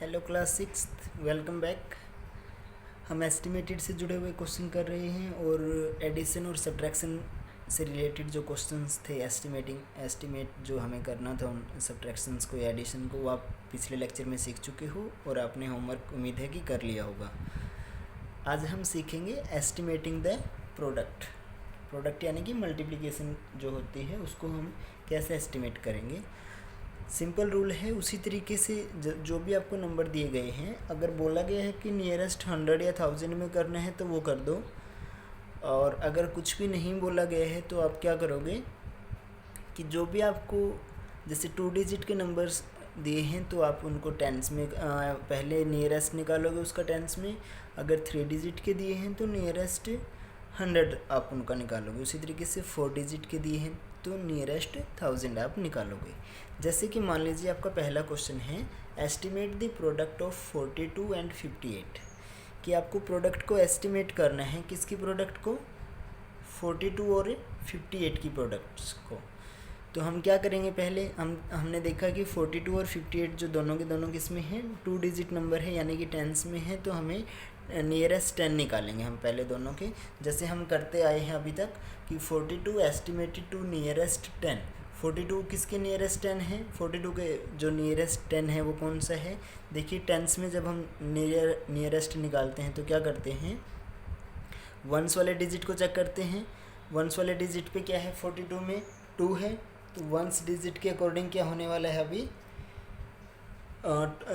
Hello class six, welcome back. हम estimated से जुड़े हुए क्वेश्चन कर रहे हैं और एडिशन और सब्ट्रैक्शन से रिलेटेड जो क्वेश्चंस थे, एस्टिमेट जो हमें करना था उन सब्ट्रैक्शंस को या एडिशन को, वो आप पिछले लेक्चर में सीख चुके हो और आपने होमवर्क उम्मीद है कि कर लिया होगा। आज हम सीखेंगे एस्टिमेटिंग द प्रोडक्ट यानी कि मल्टीप्लिकेशन जो होती है उसको हम कैसे एस्टिमेट करेंगे। सिंपल रूल है, उसी तरीके से जो भी आपको नंबर दिए गए हैं, अगर बोला गया है कि नियरेस्ट 100 या 1000 में करना है तो वो कर दो, और अगर कुछ भी नहीं बोला गया है तो आप क्या करोगे कि जो भी आपको जैसे 2 डिजिट के नंबर्स दिए हैं तो आप उनको टेंस में पहले नियरेस्ट निकालोगे उसका टेंस में। अगर 3 डिजिट के दिए हैं तो नियरेस्ट 100 आप उनका निकालोगे। उसी तरीके से 4 डिजिट के दिए हैं तो नियरेस्ट 1000 आप निकालोगे। जैसे कि मान लीजिए आपका पहला क्वेश्चन है estimate the product of 42 and 58, कि आपको प्रोडक्ट को एस्टिमेट करना है। किसकी प्रोडक्ट को? 42 और 58 की प्रोडक्ट्स को। तो हम क्या करेंगे, पहले हमने देखा कि 42 और 58 जो दोनों के दोनों किस में हैं, 2 डिजिट नंबर है यानी कि टेंस में है, तो हमें नियरेस्ट 10 निकालेंगे हम पहले दोनों के, जैसे हम करते आए हैं अभी तक कि 42 एस्टिमेटेड टू नियरेस्ट 10। 42 किसके नियरेस्ट 10 है? 42 के जो नियरेस्ट 10 है वो कौन सा है? देखिए टेंस में जब हम नियरेस्ट निकालते हैं तो क्या करते हैं, वंस वाले डिजिट को चेक करते हैं। वंस वाले डिजिट पे क्या है? 42 में 2 है, तो वंस डिजिट के अकॉर्डिंग क्या होने वाला है अभी,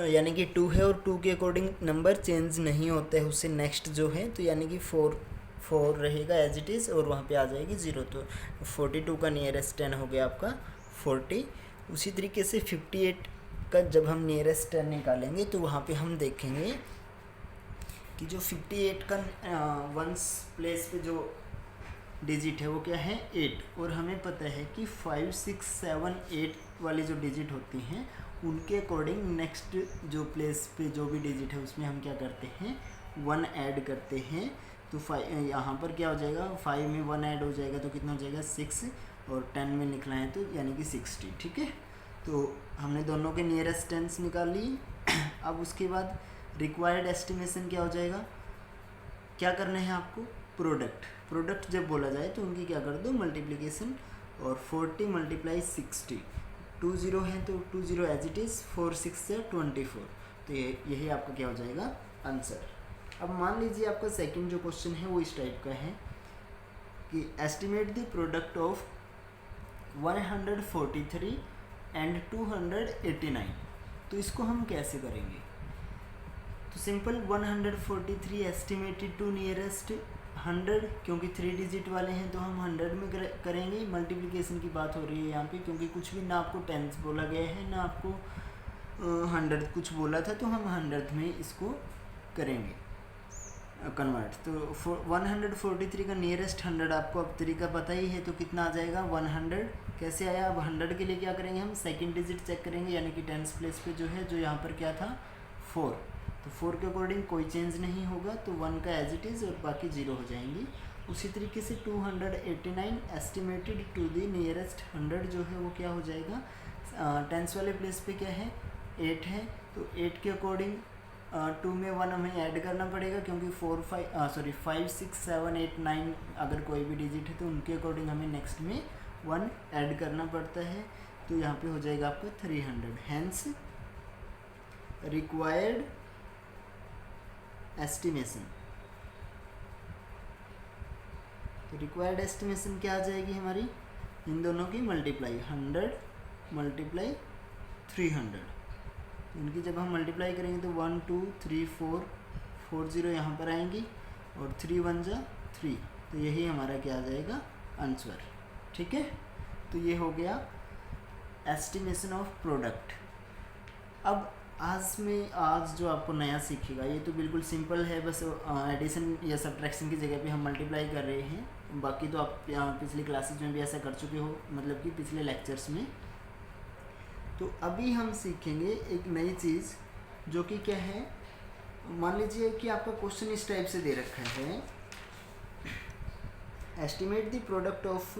यानी कि 2 है और 2 के अकॉर्डिंग नंबर चेंज नहीं होता है उससे नेक्स्ट जो है, तो यानी कि 4 रहेगा एज इट इज़ और वहाँ पे आ जाएगी 0। तो 42 का नियरेस्ट 10 हो गया आपका 40। उसी तरीके से 58 का जब हम नियरेस्ट 10 निकालेंगे तो वहाँ पे हम देखेंगे कि जो 58 का वंस प्लेस पे जो डिजिट है वो क्या है? 8। और हमें पता है कि 5, 6, 7, 8 वाली जो डिजिट होती हैं उनके अकॉर्डिंग नेक्स्ट जो प्लेस पे जो भी डिजिट है उसमें हम क्या करते हैं, 1 ऐड करते हैं। तो 5 यहाँ पर क्या हो जाएगा, 5 में 1 ऐड हो जाएगा तो कितना हो जाएगा 6, और 10 में लिखना है तो यानी कि 60। ठीक है, तो हमने दोनों के नियरेस्ट टेंस निकाल लिए। अब उसके बाद रिक्वायर्ड एस्टिमेशन क्या हो जाएगा, क्या करना है आपको, प्रोडक्ट जब बोला जाए तो उनकी क्या कर दो, मल्टीप्लिकेशन। और 40 × 60, 2 0 है तो 2 0 एज इट इज़, 4 6 से 24। तो यही आपका क्या हो जाएगा आंसर। अब मान लीजिए आपका सेकंड जो क्वेश्चन है वो इस टाइप का है कि estimate the product of 143 and 289। तो इसको हम कैसे करेंगे? तो सिंपल 143 एस्टिमेटेड टू नियरेस्ट 100, क्योंकि 3 डिजिट वाले हैं तो हम 100 में करेंगे। मल्टीप्लिकेशन की बात हो रही है यहाँ पे, क्योंकि कुछ भी ना आपको टेंस बोला गया है ना आपको 100 कुछ बोला था, तो हम 100 में इसको करेंगे कन्वर्ट। तो 143 का नियरेस्ट 100 आपको अब तरीका पता ही है, तो कितना आ जाएगा 100। कैसे आया? अब 100 के लिए क्या करेंगे, हम सेकंड डिजिट चेक करेंगे, यानी कि टेंस प्लेस पे जो है, जो यहाँ पर क्या था 4, तो 4 के अकॉर्डिंग कोई चेंज नहीं होगा, तो 1 का एज इट इज़ और बाकी 0 हो जाएंगी। उसी तरीके से 289 एस्टिमेटेड टू द नियरेस्ट 100 जो है वो क्या हो जाएगा, टेंस वाले प्लेस पे क्या है 8 है, तो 8 के अकॉर्डिंग 2 में 1 हमें ऐड करना पड़ेगा, क्योंकि 5 6 7 8 9 अगर कोई भी डिजिट है तो उनके अकॉर्डिंग हमें नेक्स्ट में 1 ऐड करना पड़ता है। तो यहाँ पे हो जाएगा आपका 300। Hence required estimation. तो रिक्वायर्ड एस्टिमेशन क्या आ जाएगी हमारी, इन दोनों की मल्टीप्लाई, 100 × 300। इनकी जब हम मल्टीप्लाई करेंगे तो 1 2 3 4 4 0 यहाँ पर आएंगी और 3 1 जा 3, तो यही हमारा क्या आ जाएगा आंसर। ठीक है, तो ये हो गया एस्टिमेशन ऑफ प्रोडक्ट। अब आज जो आपको नया सीखेगा ये तो बिल्कुल सिंपल है, बस एडिशन या सब्ट्रैक्शन की जगह पे हम मल्टीप्लाई कर रहे हैं। बाकी तो आप पिछली क्लासेस में भी ऐसा कर चुके हो, मतलब कि पिछले लेक्चर्स में। तो अभी हम सीखेंगे एक नई चीज़ जो कि क्या है, मान लीजिए कि आपका क्वेश्चन इस टाइप से दे रखा है, एस्टिमेट द प्रोडक्ट ऑफ,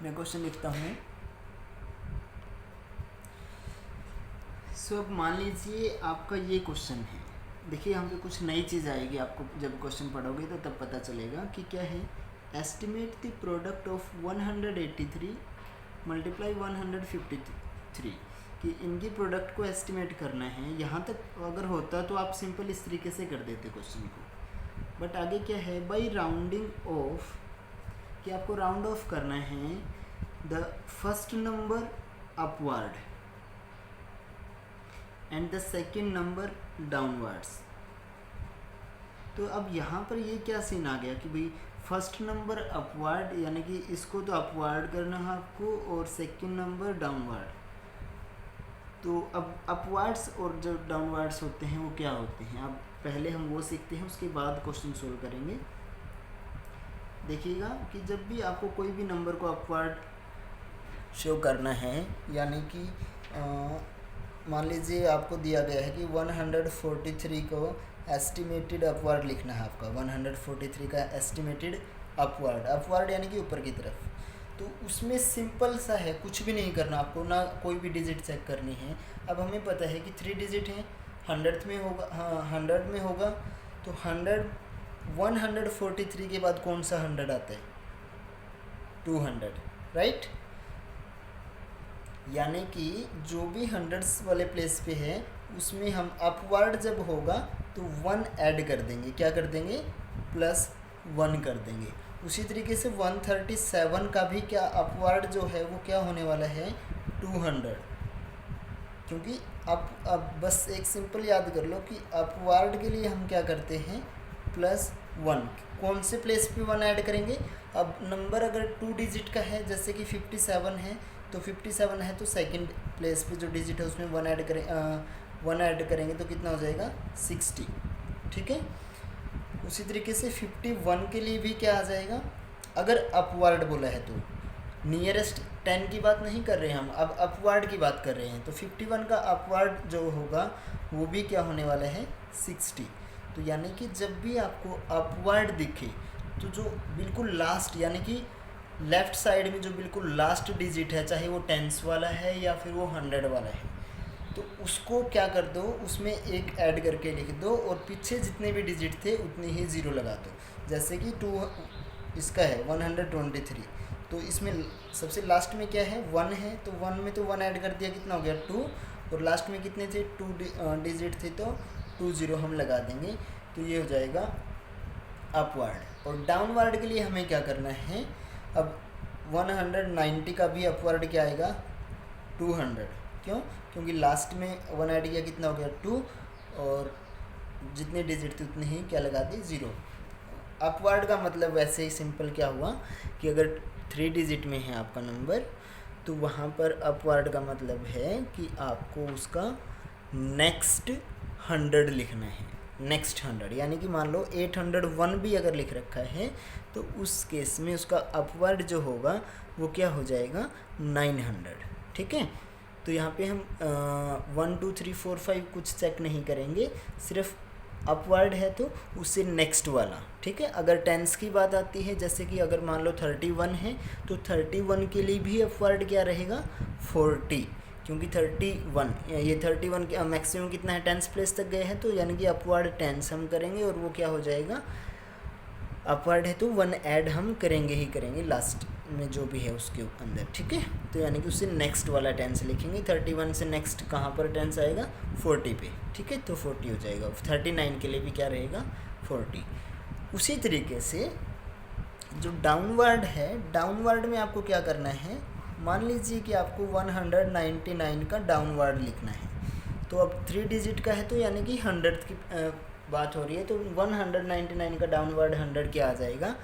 मैं क्वेश्चन लिखता हूँ, सो अब मान लीजिए आपका ये क्वेश्चन है। देखिए यहाँ पे कुछ नई चीज़ आएगी, आपको जब क्वेश्चन पढ़ोगे तो तब पता चलेगा कि क्या है। Estimate the product of 183 multiply 153, कि इनकी प्रोडक्ट को एस्टिमेट करना है। यहाँ तक अगर होता तो आप सिंपल इस तरीके से कर देते क्वेश्चन को, बट आगे क्या है, बाई राउंडिंग ऑफ, कि आपको राउंड ऑफ करना है the first number upward and the second number downwards. तो अब यहाँ पर ये क्या सीन आ गया कि भाई फर्स्ट नंबर अपवर्ड, यानी कि इसको तो अपवर्ड करना है आपको, और सेकेंड नंबर डाउनवर्ड। तो अब अपवर्ड्स और जो डाउनवर्ड्स होते हैं वो क्या होते हैं, अब पहले हम वो सीखते हैं, उसके बाद क्वेश्चन सोल्व करेंगे। देखिएगा कि जब भी आपको कोई भी नंबर को अपवर्ड शो करना है, यानी कि मान लीजिए आपको दिया गया है कि 143 को एस्टिमेटेड अपवर्ड लिखना है आपका, 143 का एस्टिमेटेड अपवर्ड यानी कि ऊपर की तरफ। तो उसमें सिंपल सा है, कुछ भी नहीं करना आपको, ना कोई भी डिजिट चेक करनी है। अब हमें पता है कि 3 डिजिट हैं, 100 में होगा, हाँ 100 में होगा, तो 143 के बाद कौन सा 100 आता है, 200, राइट। यानी कि जो भी हंड्रेड्स वाले प्लेस पे है उसमें हम अपवर्ड जब होगा तो 1 ऐड कर देंगे, क्या कर देंगे, +1 कर देंगे। उसी तरीके से 137 का भी क्या अपवर्ड जो है वो क्या होने वाला है, 200, क्योंकि अब बस एक सिंपल याद कर लो कि अपवर्ड के लिए हम क्या करते हैं, +1। कौन से प्लेस पे 1 ऐड करेंगे, अब नंबर अगर 2 डिजिट का है, जैसे कि 57 है, तो 57 है तो सेकंड प्लेस पे जो डिजिट है उसमें 1 ऐड करेंगे तो कितना हो जाएगा, 60, ठीक है। उसी तरीके से 51 के लिए भी क्या आ जाएगा, अगर अपवर्ड बोला है तो नियरेस्ट 10 की बात नहीं कर रहे हैं हम, अब अपवर्ड की बात कर रहे हैं। तो 51 का अपवर्ड जो होगा वो भी क्या होने वाला है, 60। तो यानी कि जब भी आपको अपवर्ड दिखे तो जो बिल्कुल लास्ट, यानी कि लेफ़्ट साइड में जो बिल्कुल लास्ट डिजिट है, चाहे वो 10s वाला है या फिर वो 100 वाला है, तो उसको क्या कर दो, उसमें 1 ऐड करके लिख दो, और पीछे जितने भी डिजिट थे उतने ही 0 लगा दो। जैसे कि 2 इसका है 123, तो इसमें सबसे लास्ट में क्या है, 1 है, तो 1 में तो 1 ऐड कर दिया, कितना हो गया, 2, और लास्ट में कितने थे, 2 डिजिट थे, तो 20 हम लगा देंगे, तो ये हो जाएगा अपवर्ड। और डाउनवर्ड के लिए हमें क्या करना है, अब 190 का भी अपवर्ड क्या आएगा, 200, क्यों, क्योंकि लास्ट में 1 ऐड किया, कितना हो गया, 2, और जितने डिजिट थे उतने ही क्या लगा दी, 0। अपवर्ड का मतलब वैसे ही सिंपल क्या हुआ कि अगर 3 डिजिट में है आपका नंबर, तो वहाँ पर अपवर्ड का मतलब है कि आपको उसका नेक्स्ट 100 लिखना है, नेक्स्ट 100। यानी कि मान लो 801 भी अगर लिख रखा है तो उस केस में उसका अपवर्ड जो होगा वो क्या हो जाएगा, 900, ठीक है। तो यहाँ पे हम 1 2 3 4 5 कुछ चेक नहीं करेंगे, सिर्फ अपवर्ड है तो उससे नेक्स्ट वाला, ठीक है। अगर 10s की बात आती है, जैसे कि अगर मान लो 31 है तो 31 के लिए भी अपवर्ड क्या रहेगा, 40, क्योंकि 31 के मैक्सिमम कितना है, 10s प्लेस तक गए हैं, तो यानी कि अपवर्ड 10s हम करेंगे, और वो क्या हो जाएगा, अपवर्ड है तो 1 ऐड हम करेंगे ही करेंगे लास्ट में जो भी है उसके अंदर, ठीक है। तो यानी कि उससे नेक्स्ट वाला 10s लिखेंगे, 31 से नेक्स्ट कहाँ पर 10s आएगा, 40 पे, ठीक है, तो 40 हो जाएगा। 39 के लिए भी क्या रहेगा, 40। उसी तरीके से जो डाउनवर्ड है, डाउनवर्ड में आपको क्या करना है, मान लीजिए कि आपको 199 का डाउनवर्ड लिखना है, तो अब 3 डिजिट का है, तो यानी कि 100 की बात हो रही है, तो 199 का डाउनवर्ड 100 क्या आ जाएगा,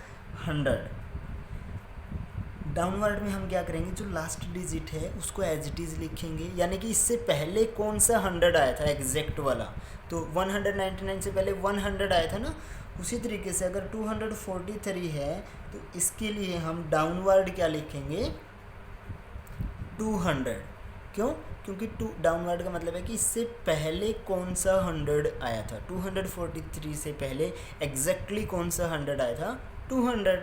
100। डाउनवर्ड में हम क्या करेंगे, जो लास्ट डिजिट है उसको एज इट इज़ लिखेंगे, यानी कि इससे पहले कौन सा 100 आया था एग्जैक्ट वाला, तो 199 से पहले 100 आया था ना। उसी तरीके से अगर 243 है तो इसके लिए हम डाउनवर्ड क्या लिखेंगे, 200, क्यों, क्योंकि डाउनवर्ड का मतलब है कि इससे पहले कौन सा 100 आया था, 243 से पहले एग्जैक्टली कौन सा 100 आया था, 200।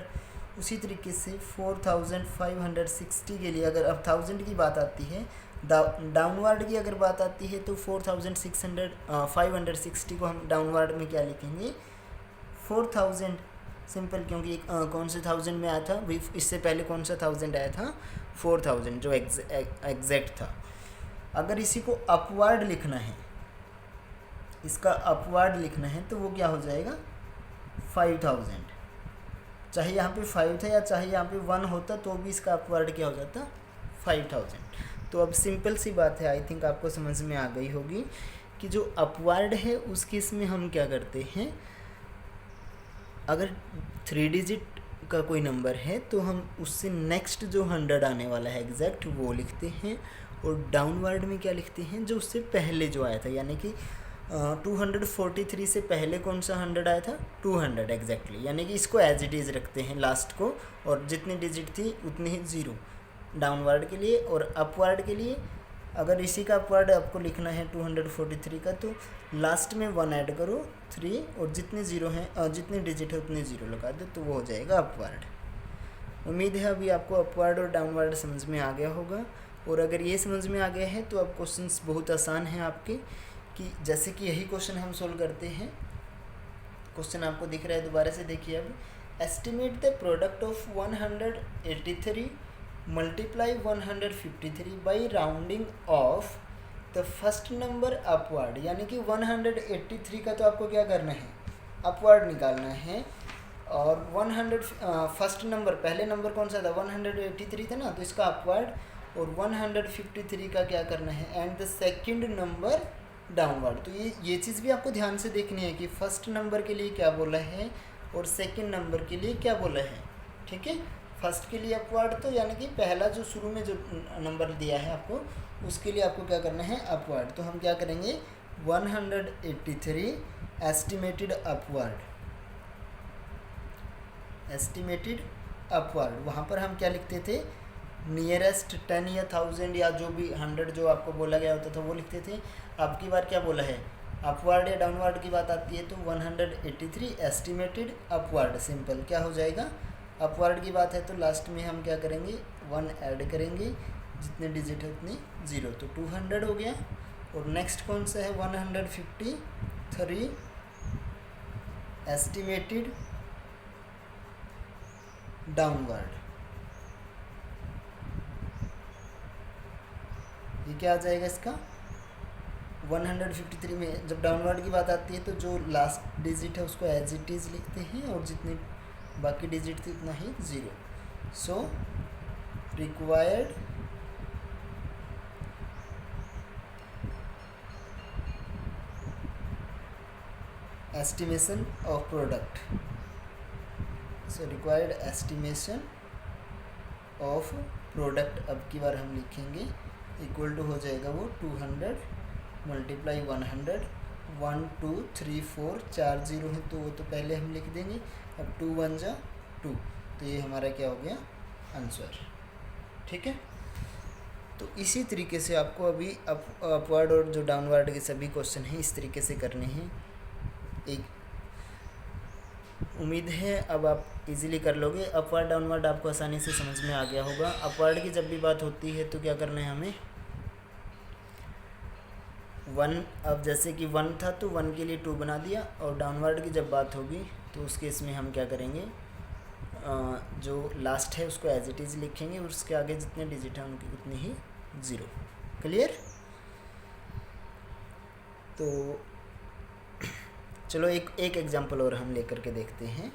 उसी तरीके से 4560 के लिए अगर अब 1000 की बात आती है डाउनवर्ड की अगर बात आती है तो 560 को हम डाउनवर्ड में क्या लिखेंगे 4000, सिंपल, क्योंकि कौन से 1000 में आया था, इससे पहले कौन सा 1000 आया था 4000 जो एग्जैक्ट था। अगर इसी को अपवर्ड लिखना है, इसका अपवर्ड लिखना है तो वो क्या हो जाएगा 5000, चाहे यहाँ पे 5 था या चाहे यहाँ पे 1 होता तो भी इसका अपवर्ड क्या हो जाता 5000। तो अब सिंपल सी बात है, आई थिंक आपको समझ में आ गई होगी कि जो अपवर्ड है उस केस में हम क्या करते हैं, अगर 3 डिजिट का कोई नंबर है तो हम उससे नेक्स्ट जो 100 आने वाला है एग्जैक्ट वो लिखते हैं, और डाउनवर्ड में क्या लिखते हैं जो उससे पहले जो आया था, यानी कि 243 से पहले कौन सा 100 आया था 200 एग्जैक्टली, यानी कि इसको एज इट इज़ रखते हैं लास्ट को, और जितनी डिजिट थी उतनी ही 0 डाउनवर्ड के लिए। और अपवर्ड के लिए अगर इसी का अपवर्ड आपको लिखना है 243 का तो लास्ट में 1 ऐड करो 3, और जितने 0 हैं जितनी डिजिट है उतने 0 लगा दो तो वो हो जाएगा अपवर्ड। उम्मीद है अभी आपको अपवर्ड और डाउनवर्ड समझ में आ गया होगा, और अगर ये समझ में आ गया है तो अब क्वेश्चंस बहुत आसान हैं आपके, कि जैसे कि यही क्वेश्चन हम सोल्व करते हैं। क्वेश्चन आपको दिख रहा है, दोबारा से देखिए। अब estimate the product of 183 multiply 153 by rounding off the first number upward, यानी कि 183 का तो आपको क्या करना है अपवर्ड निकालना है, और 100 फर्स्ट नंबर पहले नंबर कौन सा था 183 था ना, तो इसका अपवर्ड, और 153 का क्या करना है and the second number downward. तो ये चीज़ भी आपको ध्यान से देखनी है कि फर्स्ट नंबर के लिए क्या बोला है और सेकंड नंबर के लिए क्या बोला है, ठीक है। फर्स्ट के लिए अपवर्ड तो यानी कि पहला जो शुरू में जो नंबर दिया है आपको उसके लिए आपको क्या करना है अपवर्ड। तो हम क्या करेंगे 183 एस्टिमेटेड अपवर्ड, वहाँ पर हम क्या लिखते थे नियरेस्ट 10 या 1000 या जो भी 100 जो आपको बोला गया होता था वो लिखते थे। अब की बार क्या बोला है अपवर्ड या डाउनवर्ड की बात आती है तो 183 एस्टिमेटेड अपवर्ड, सिंपल क्या हो जाएगा अपवर्ड की बात है तो लास्ट में हम क्या करेंगे 1 ऐड करेंगे, जितने डिजिट है उतने 0, तो 200 हो गया। और नेक्स्ट कौन सा है 153 एस्टिमेटेड डाउनवर्ड, ये क्या आ जाएगा इसका 153 में जब डाउनवर्ड की बात आती है तो जो लास्ट डिजिट है उसको एज इट इज़ लिखते हैं और जितनी बाकी डिजिट थी उतना ही 0। So required estimation of product, so required estimation of product अब की बार हम लिखेंगे इक्वल टू हो जाएगा वो 200 मल्टीप्लाई 100, 1 2 3 4 4 0 है तो वो तो पहले हम लिख देंगे। अब 2 1 जा 2, तो ये हमारा क्या हो गया आंसर, ठीक है। तो इसी तरीके से आपको अभी अपवर्ड और जो डाउनवर्ड के सभी क्वेश्चन हैं इस तरीके से करने हैं। एक उम्मीद है अब आप इजीली कर लोगे। अपवर्ड डाउनवर्ड आपको आसानी से समझ में आ गया होगा। अपवर्ड की जब भी बात होती है तो क्या करना है हमें 1, अब जैसे कि 1 था तो 1 के लिए 2 बना दिया, और डाउनवर्ड की जब बात होगी तो उस केस में हम क्या करेंगे जो लास्ट है उसको एज इट इज़ लिखेंगे और उसके आगे जितने डिजिट हैं उनकी उतनी ही 0। क्लियर? तो चलो एक एग्जांपल और हम लेकर के देखते हैं।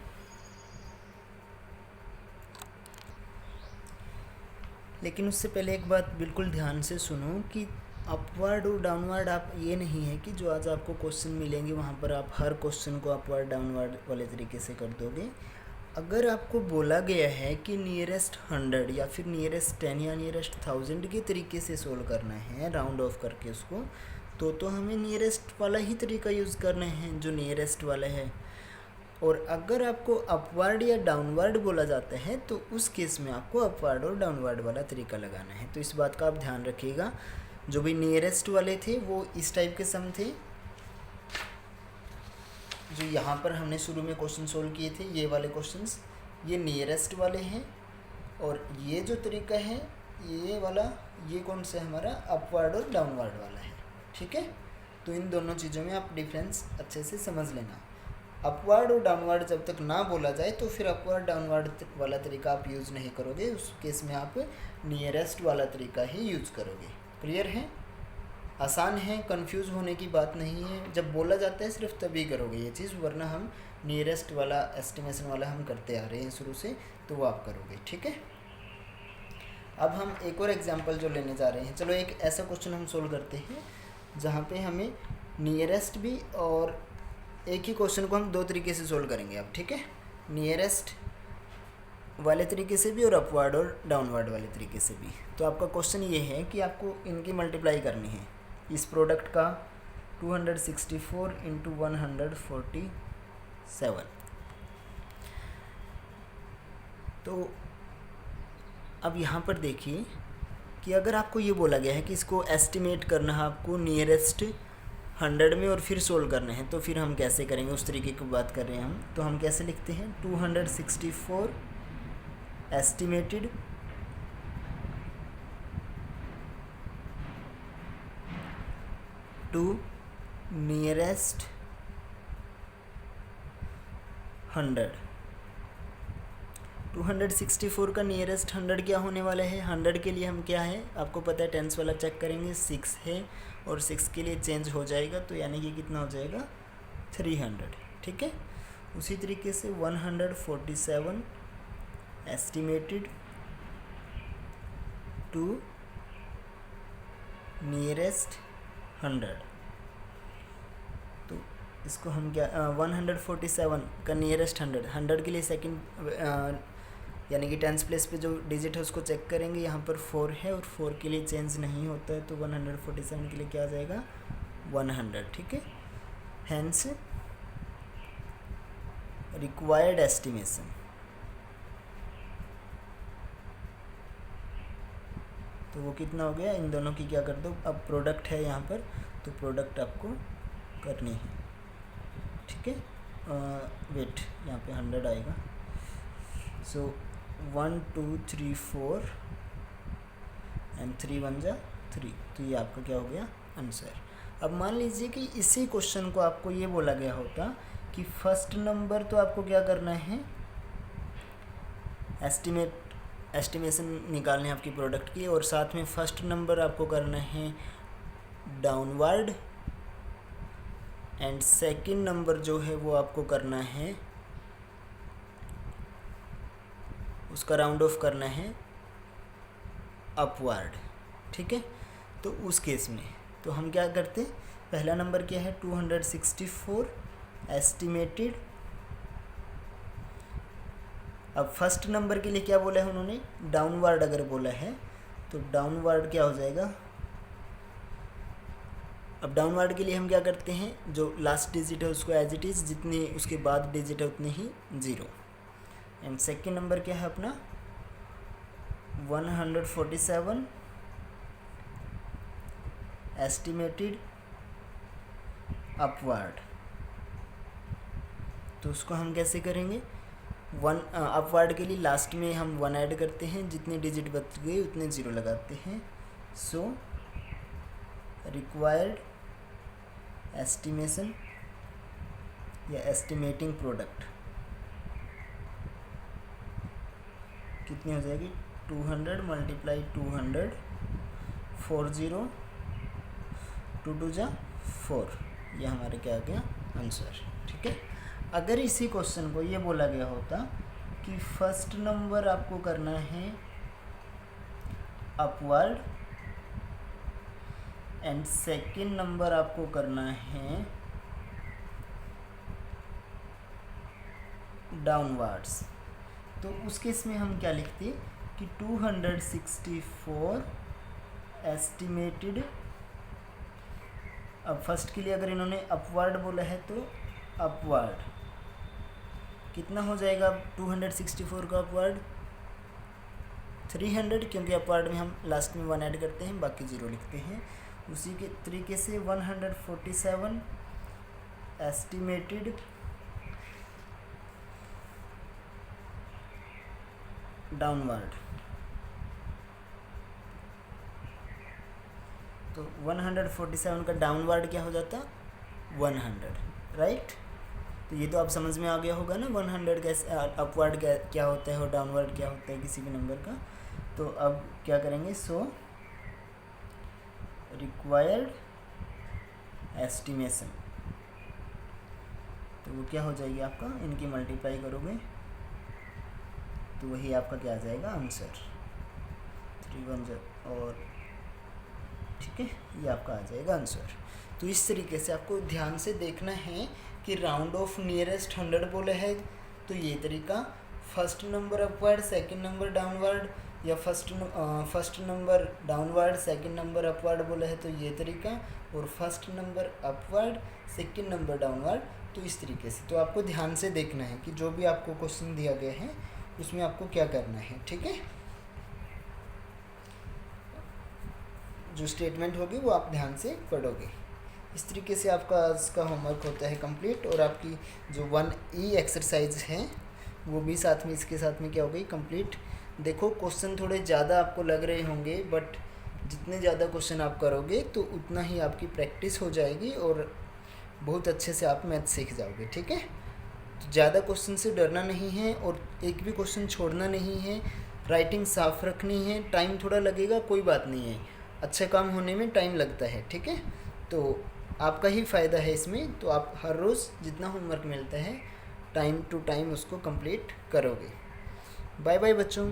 लेकिन उससे पहले एक बात बिल्कुल ध्यान से सुनो कि अपवर्ड और डाउनवर्ड आप ये नहीं है कि जो आज आपको क्वेश्चन मिलेंगे वहाँ पर आप हर क्वेश्चन को अपवर्ड डाउनवर्ड वाले तरीके से कर दोगे। अगर आपको बोला गया है कि नियरेस्ट 100 या फिर नियरेस्ट 10 या नियरेस्ट 1000 के तरीके से सोल्व करना है राउंड ऑफ करके उसको, तो हमें नियरेस्ट वाला ही तरीका यूज़ करना है जो नियरेस्ट वाला है। और अगर आपको अपवर्ड या डाउनवर्ड बोला जाता है तो उस केस में आपको अपवर्ड और डाउनवर्ड वाला तरीका लगाना है। तो इस बात का आप ध्यान रखिएगा। जो भी नियरेस्ट वाले थे वो इस टाइप के सम थे जो यहाँ पर हमने शुरू में क्वेश्चन सोल्व किए थे, ये वाले क्वेश्चंस ये नियरेस्ट वाले हैं। और ये जो तरीका है ये वाला ये कौन सा है हमारा, अपवर्ड और डाउनवर्ड वाला है। ठीक है, तो इन दोनों चीज़ों में आप डिफरेंस अच्छे से समझ लेना। अपवर्ड और डाउनवर्ड जब तक ना बोला जाए तो फिर अपवर्ड डाउनवर्ड वाला तरीका आप यूज़ नहीं करोगे, उस केस में आप नियरेस्ट वाला तरीका ही यूज़ करोगे। क्लियर है, आसान है, कंफ्यूज होने की बात नहीं है। जब बोला जाता है सिर्फ तभी करोगे ये चीज़, वरना हम नियरेस्ट वाला एस्टिमेशन वाला हम करते आ रहे हैं शुरू से, तो वो आप करोगे। ठीक है, अब हम एक और एग्जांपल जो लेने जा रहे हैं, चलो एक ऐसा क्वेश्चन हम सोल्व करते हैं जहाँ पे हमें नियरेस्ट भी, और एक ही क्वेश्चन को हम दो तरीके से सोल्व करेंगे अब। ठीक है, नियरेस्ट वाले तरीके से भी और अपवर्ड और डाउनवर्ड वाले तरीके से भी। तो आपका क्वेश्चन ये है कि आपको इनकी मल्टीप्लाई करनी है, इस प्रोडक्ट का 264 इंटू 147। तो अब यहाँ पर देखिए कि अगर आपको ये बोला गया है कि इसको एस्टिमेट करना है आपको नियरेस्ट 100 में और फिर सोल्व करना है, तो फिर हम कैसे करेंगे, उस तरीके की बात कर रहे हैं हम। तो हम कैसे लिखते हैं, 264 एस्टिमेटेड टू नियरेस्ट 100। 264 का नियरेस्ट 100 क्या होने वाला है, 100 के लिए हम क्या है आपको पता है, टेंस वाला चेक करेंगे, 6 है और 6 के लिए चेंज हो जाएगा, तो यानी कि कितना हो जाएगा 300। ठीक है, उसी तरीके से 147 एस्टिमेटेड टू नियरेस्ट 100। तो इसको हम क्या 147 का नियरेस्ट 100 के लिए सेकंड यानी कि टेंस प्लेस पे जो डिजिट है उसको चेक करेंगे, यहाँ पर 4 है और 4 के लिए चेंज नहीं होता है, तो 147 के लिए क्या आ जाएगा 100। ठीक है, हैंस रिक्वायर्ड एस्टिमेशन, तो वो कितना हो गया, इन दोनों की क्या कर दो, अब प्रोडक्ट है यहाँ पर तो प्रोडक्ट आपको करनी है। ठीक है, वेट यहाँ पे 100 आएगा, सो 1 2 3 4 एंड 3 1 जा 3, तो ये आपका क्या हो गया आंसर। अब मान लीजिए कि इसी क्वेश्चन को आपको ये बोला गया होता कि फर्स्ट नंबर तो आपको क्या करना है, एस्टिमेशन निकालने आपकी प्रोडक्ट की, और साथ में फर्स्ट नंबर आपको करना है डाउनवर्ड एंड सेकंड नंबर जो है वो आपको करना है, उसका राउंड ऑफ करना है अपवर्ड। ठीक है, तो उस केस में तो हम क्या करते, पहला नंबर क्या है 264 एस्टिमेटेड, अब फर्स्ट नंबर के लिए क्या बोला है उन्होंने, डाउनवर्ड अगर बोला है तो डाउनवर्ड क्या हो जाएगा, अब डाउनवर्ड के लिए हम क्या करते हैं, जो लास्ट डिजिट है उसको एज इट इज़, जितनी उसके बाद डिजिट है उतनी ही 0। एंड सेकेंड नंबर क्या है अपना 147 एस्टिमेटेड अपवर्ड, तो उसको हम कैसे करेंगे, अपवर्ड के लिए लास्ट में हम 1 ऐड करते हैं, जितनी डिजिट बच गई उतने 0 लगाते हैं। सो रिक्वायर्ड एस्टिमेशन या एस्टिमेटिंग प्रोडक्ट कितनी हो जाएगी, 200 मल्टीप्लाई 200 40 2 2 जा 4, ये हमारे क्या आ गया आंसर। ठीक है, अगर इसी क्वेश्चन को ये बोला गया होता कि फर्स्ट नंबर आपको करना है अपवर्ड एंड सेकंड नंबर आपको करना है डाउनवर्ड्स, तो उस केस में हम क्या लिखते कि 264 एस्टिमेटेड, अब फर्स्ट के लिए अगर इन्होंने अपवर्ड बोला है तो अपवर्ड कितना हो जाएगा, 264 का अपवर्ड 300, क्योंकि अपवर्ड में हम लास्ट में 1 ऐड करते हैं, बाकी 0 लिखते हैं। उसी के तरीके से 147 एस्टिमेटेड डाउनवर्ड, तो 147 का डाउनवर्ड क्या हो जाता, 100, राइट। तो ये तो आप समझ में आ गया होगा ना 100 कैसे, अपवर्ड क्या होता है और डाउनवर्ड क्या होता है किसी भी नंबर का। तो अब क्या करेंगे, सो रिक्वायर्ड एस्टिमेशन, तो वो क्या हो जाएगी आपका, इनकी मल्टीप्लाई करोगे तो वही आपका क्या आ जाएगा आंसर 310, और ठीक है, ये आपका आ जाएगा आंसर। तो इस तरीके से आपको ध्यान से देखना है कि राउंड ऑफ नियरेस्ट 100 बोले है तो ये तरीका, first number upward second number downward, या first number downward second number upward बोले है तो ये तरीका, और first number upward second number downward, तो इस तरीके से। तो आपको ध्यान से देखना है कि जो भी आपको क्वेश्चन दिया गया है उसमें आपको क्या करना है, ठीक है। जो स्टेटमेंट होगी वो आप ध्यान से पढ़ोगे। इस तरीके से आपका आज का होमवर्क होता है कंप्लीट, और आपकी जो 1E एक्सरसाइज है वो भी साथ में इसके साथ में क्या हो गई कंप्लीट। देखो क्वेश्चन थोड़े ज़्यादा आपको लग रहे होंगे, बट जितने ज़्यादा क्वेश्चन आप करोगे तो उतना ही आपकी प्रैक्टिस हो जाएगी और बहुत अच्छे से आप मैथ सीख जाओगे, ठीक है। तो ज़्यादा क्वेश्चन से डरना नहीं है और एक भी क्वेश्चन छोड़ना नहीं है, राइटिंग साफ रखनी है। टाइम थोड़ा लगेगा, कोई बात नहीं है, अच्छा काम होने में टाइम लगता है, ठीक है। तो आपका ही फ़ायदा है इसमें, तो आप हर रोज़ जितना होमवर्क मिलता है टाइम टू टाइम उसको कंप्लीट करोगे। बाय बाय बच्चों।